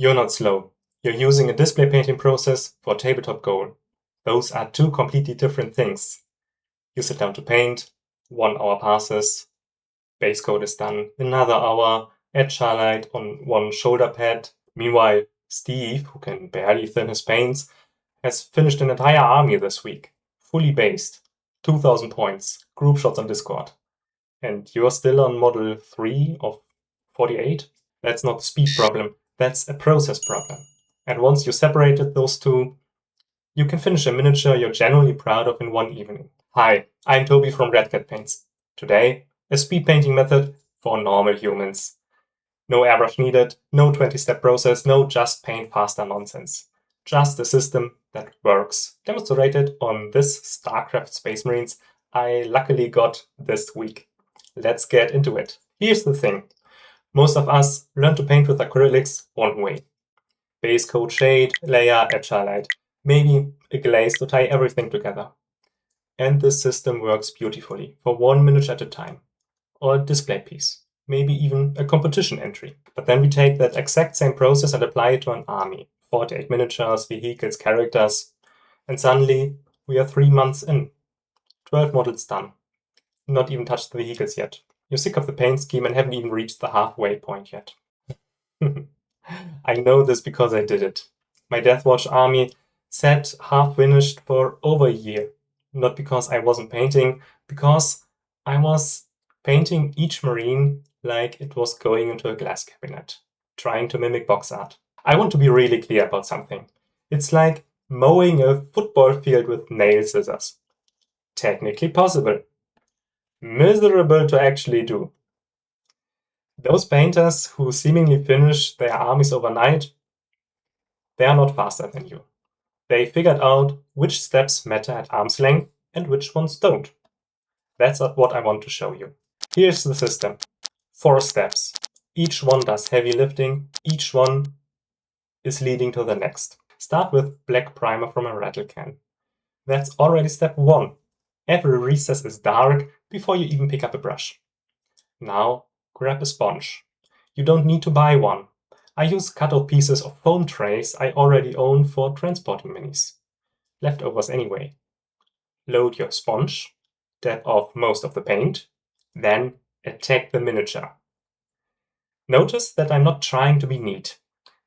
You're not slow. You're using a display painting process for tabletop goal. Those are two completely different things. You sit down to paint, 1 hour passes, base coat is done, another hour, edge highlight on one shoulder pad. Meanwhile, Steve, who can barely thin his paints, has finished an entire army this week, fully based, 2000 points, group shots on Discord. And you're still on model 3 of 48? That's not a speed problem, that's a process problem. And once you separated those two, you can finish a miniature you're genuinely proud of in one evening. Hi, I'm Toby from Red Cat Paints. Today, a speed painting method for normal humans. No airbrush needed, no 20-step process, no just paint faster nonsense. Just a system that works, demonstrated on this Starcraft Space Marines I luckily got this week. Let's get into it. Here's the thing. Most of us learn to paint with acrylics one way. Base coat, shade, layer, edge highlight. Maybe a glaze to tie everything together. And this system works beautifully for one miniature at a time. Or a display piece. Maybe even a competition entry. But then we take that exact same process and apply it to an army. 48 miniatures, vehicles, characters. And suddenly we are 3 months in. 12 models done. Not even touched the vehicles yet. You're sick of the paint scheme and haven't even reached the halfway point yet. I know this because I did it. My Deathwatch army sat half finished for over a year. Not because I wasn't painting, because I was painting each marine like it was going into a glass cabinet, trying to mimic box art. I want to be really clear about something. It's like mowing a football field with nail scissors. Technically possible. Miserable to actually do. Those painters who seemingly finish their armies overnight, they are not faster than you. They figured out which steps matter at arm's length and which ones don't. That's what I want to show you. Here's the system. 4 steps. Each one does heavy lifting. Each one is leading to the next. Start with black primer from a rattle can. That's already step 1. Every recess is dark before you even pick up a brush. Now grab a sponge. You don't need to buy one. I use cut-off pieces of foam trays I already own for transporting minis. Leftovers anyway. Load your sponge, dab off most of the paint, then attack the miniature. Notice that I'm not trying to be neat.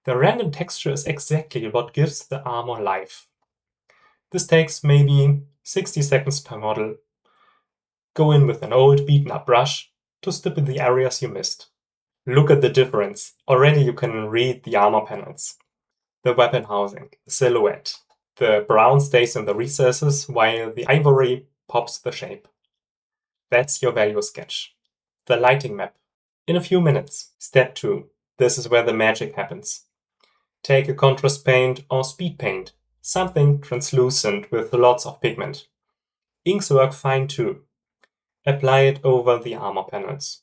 The random texture is exactly what gives the armor life. This takes maybe 60 seconds per model. Go in with an old beaten up brush to stipple the areas you missed. Look at the difference. Already you can read the armor panels. The weapon housing, the silhouette. The brown stays in the recesses while the ivory pops the shape. That's your value sketch. The lighting map. In a few minutes. Step 2. This is where the magic happens. Take a contrast paint or speed paint. Something translucent with lots of pigment. Inks work fine too. Apply it over the armor panels.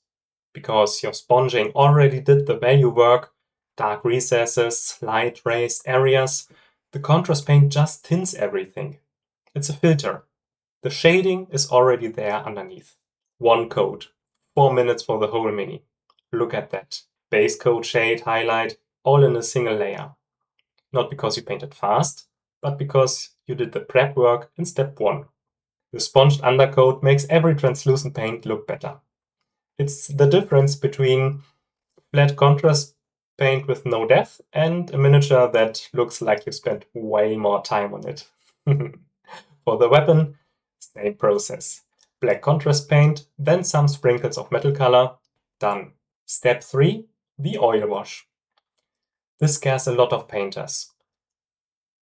Because your sponging already did the value work, dark recesses, light raised areas, the contrast paint just tints everything. It's a filter. The shading is already there underneath. 1 coat. 4 minutes for the whole mini. Look at that. Base coat, shade, highlight, all in a single layer. Not because you painted fast, but because you did the prep work in step 1. The sponged undercoat makes every translucent paint look better. It's the difference between flat contrast paint with no depth and a miniature that looks like you spent way more time on it. For the weapon, same process. Black contrast paint, then some sprinkles of metal color, done. Step 3, the oil wash. This scares a lot of painters.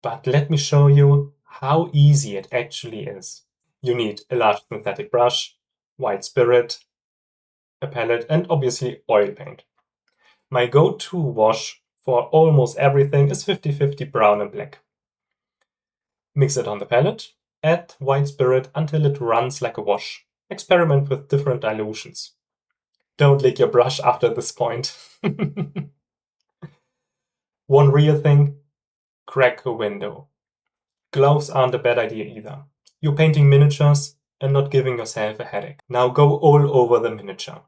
But let me show you how easy it actually is. You need a large synthetic brush, white spirit, a palette, and obviously oil paint. My go-to wash for almost everything is 50-50 brown and black. Mix it on the palette, add white spirit until it runs like a wash. Experiment with different dilutions. Don't lick your brush after this point. One real thing, crack a window. Gloves aren't a bad idea either. You're painting miniatures and not giving yourself a headache. Now go all over the miniature.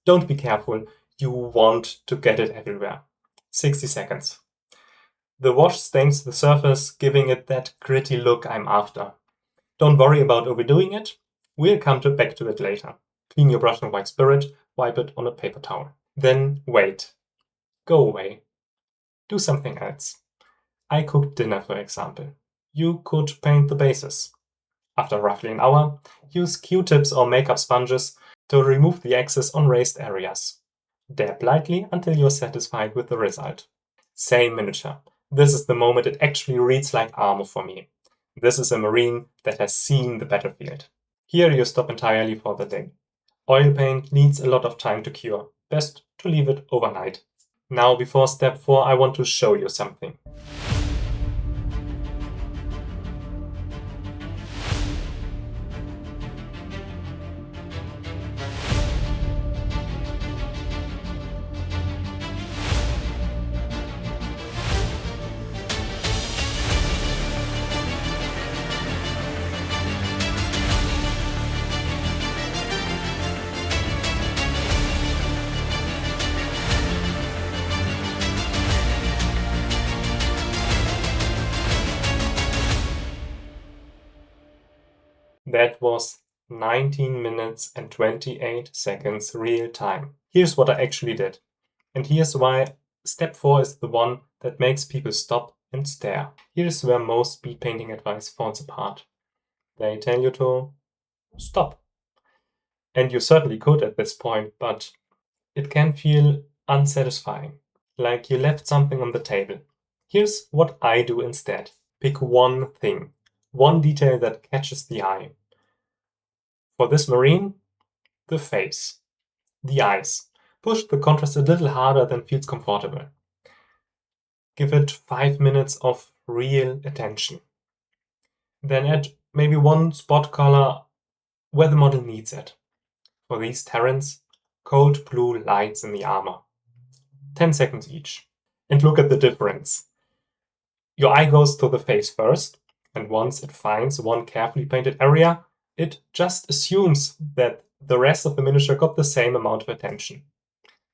Don't be careful, you want to get it everywhere. 60 seconds. The wash stains the surface, giving it that gritty look I'm after. Don't worry about overdoing it. We'll come back to it later. Clean your brush in white spirit, wipe it on a paper towel. Then wait. Go away. Do something else. I cooked dinner, for example. You could paint the bases. After roughly an hour, use Q-tips or makeup sponges to remove the excess on raised areas. Dab lightly until you're satisfied with the result. Same miniature. This is the moment it actually reads like armor for me. This is a Marine that has seen the battlefield. Here you stop entirely for the day. Oil paint needs a lot of time to cure. Best to leave it overnight. Now, before step 4, I want to show you something. That was 19 minutes and 28 seconds real time. Here's what I actually did. And here's why step 4 is the one that makes people stop and stare. Here's where most speed painting advice falls apart. They tell you to stop. And you certainly could at this point, but it can feel unsatisfying, like you left something on the table. Here's what I do instead. Pick one thing, one detail that catches the eye. For this Marine, the face, the eyes. Push the contrast a little harder than feels comfortable. Give it 5 minutes of real attention. Then add maybe one spot color where the model needs it. For these Terrans, cold blue lights in the armor. 10 seconds each. And look at the difference. Your eye goes to the face first, and once it finds one carefully painted area, it just assumes that the rest of the miniature got the same amount of attention.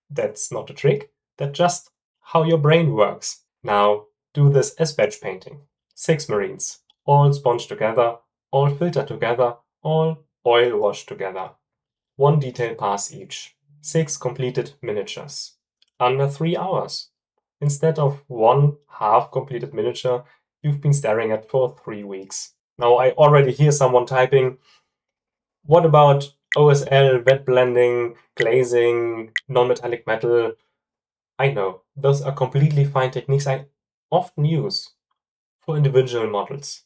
That's not a trick, that's just how your brain works. Now, do this as batch painting. 6 Marines, all sponged together, all filtered together, all oil washed together. 1 detail pass each. 6 completed miniatures. Under 3 hours. Instead of 1 half-completed miniature you've been staring at for 3 weeks. Now I already hear someone typing, what about OSL, wet blending, glazing, non-metallic metal? I know, those are completely fine techniques I often use for individual models.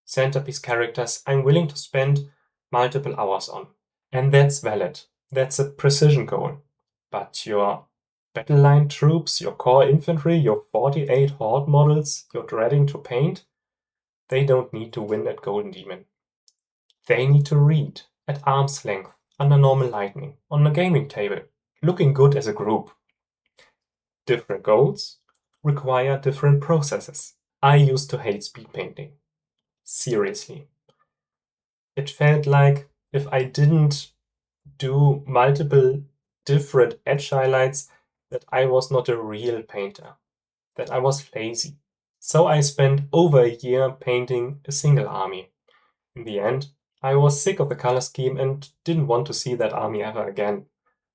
Centerpiece characters I'm willing to spend multiple hours on. And that's valid. That's a precision goal. But your battle line troops, your core infantry, your 48 horde models you're dreading to paint, they don't need to win at Golden Demon. They need to read at arm's length, under normal lighting, on a gaming table, looking good as a group. Different goals require different processes. I used to hate speed painting. Seriously. It felt like if I didn't do multiple different edge highlights, that I was not a real painter, that I was lazy. So I spent over a year painting a single army. In the end, I was sick of the color scheme and didn't want to see that army ever again.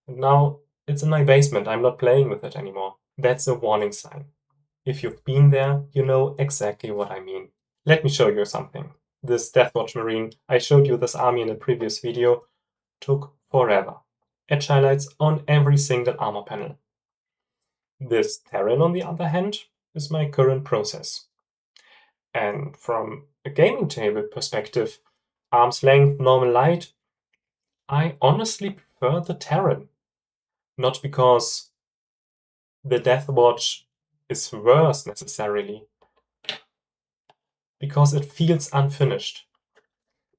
And now it's in my basement, I'm not playing with it anymore. That's a warning sign. If you've been there, you know exactly what I mean. Let me show you something. This Deathwatch Marine, I showed you this army in a previous video, took forever. Edge highlights on every single armor panel. This Terran, on the other hand, is my current process. And from a gaming table perspective, arm's length, normal light, I honestly prefer the Terran. Not because the Deathwatch is worse necessarily, because it feels unfinished.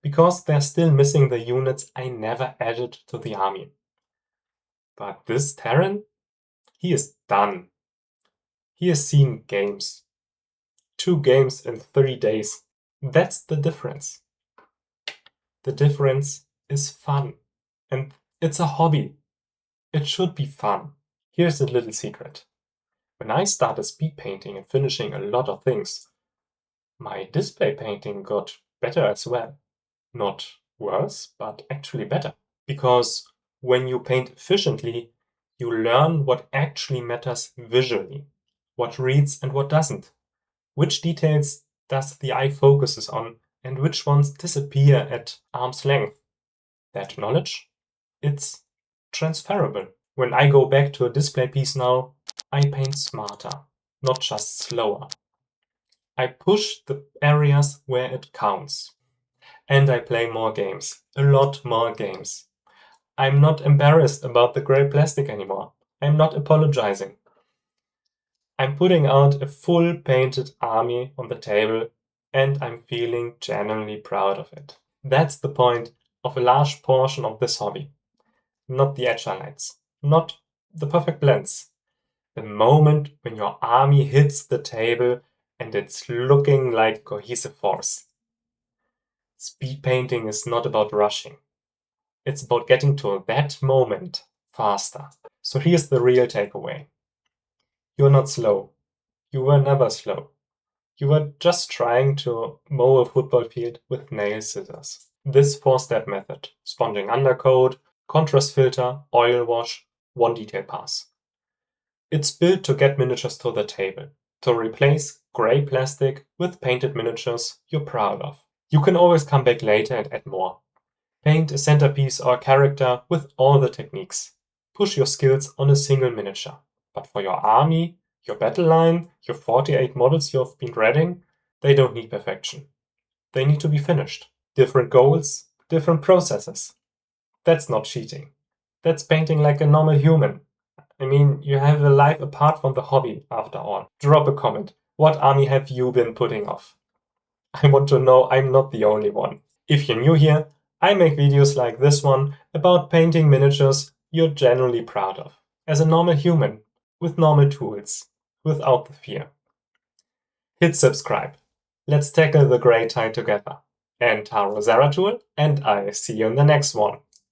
Because they're still missing the units I never added to the army. But this Terran, he is done. He has seen games. 2 games in 30 days. That's the difference. The difference is fun. And it's a hobby. It should be fun. Here's a little secret. When I started speed painting and finishing a lot of things, my display painting got better as well. Not worse, but actually better. Because when you paint efficiently, you learn what actually matters visually, what reads and what doesn't, which details does the eye focuses on, and which ones disappear at arm's length. That knowledge, it's transferable. When I go back to a display piece now, I paint smarter, not just slower. I push the areas where it counts. And I play more games, a lot more games. I'm not embarrassed about the grey plastic anymore. I'm not apologizing. I'm putting out a full painted army on the table, and I'm feeling genuinely proud of it. That's the point of a large portion of this hobby. Not the agile lights, not the perfect blends. The moment when your army hits the table and it's looking like cohesive force. Speed painting is not about rushing. It's about getting to that moment faster. So here's the real takeaway. You're not slow. You were never slow. You were just trying to mow a football field with nail scissors. This 4-step method, sponging undercoat, contrast filter, oil wash, one detail pass. It's built to get miniatures to the table, to replace grey plastic with painted miniatures you're proud of. You can always come back later and add more. Paint a centerpiece or a character with all the techniques. Push your skills on a single miniature. But for your army, your battle line, your 48 models you've been reading, they don't need perfection. They need to be finished. Different goals, different processes. That's not cheating. That's painting like a normal human. I mean, you have a life apart from the hobby, after all. Drop a comment. What army have you been putting off? I want to know I'm not the only one. If you're new here, I make videos like this one about painting miniatures you're genuinely proud of, as a normal human, with normal tools, without the fear. Hit subscribe. Let's tackle the grey tide together. And Taro Zeratul, and I see you in the next one.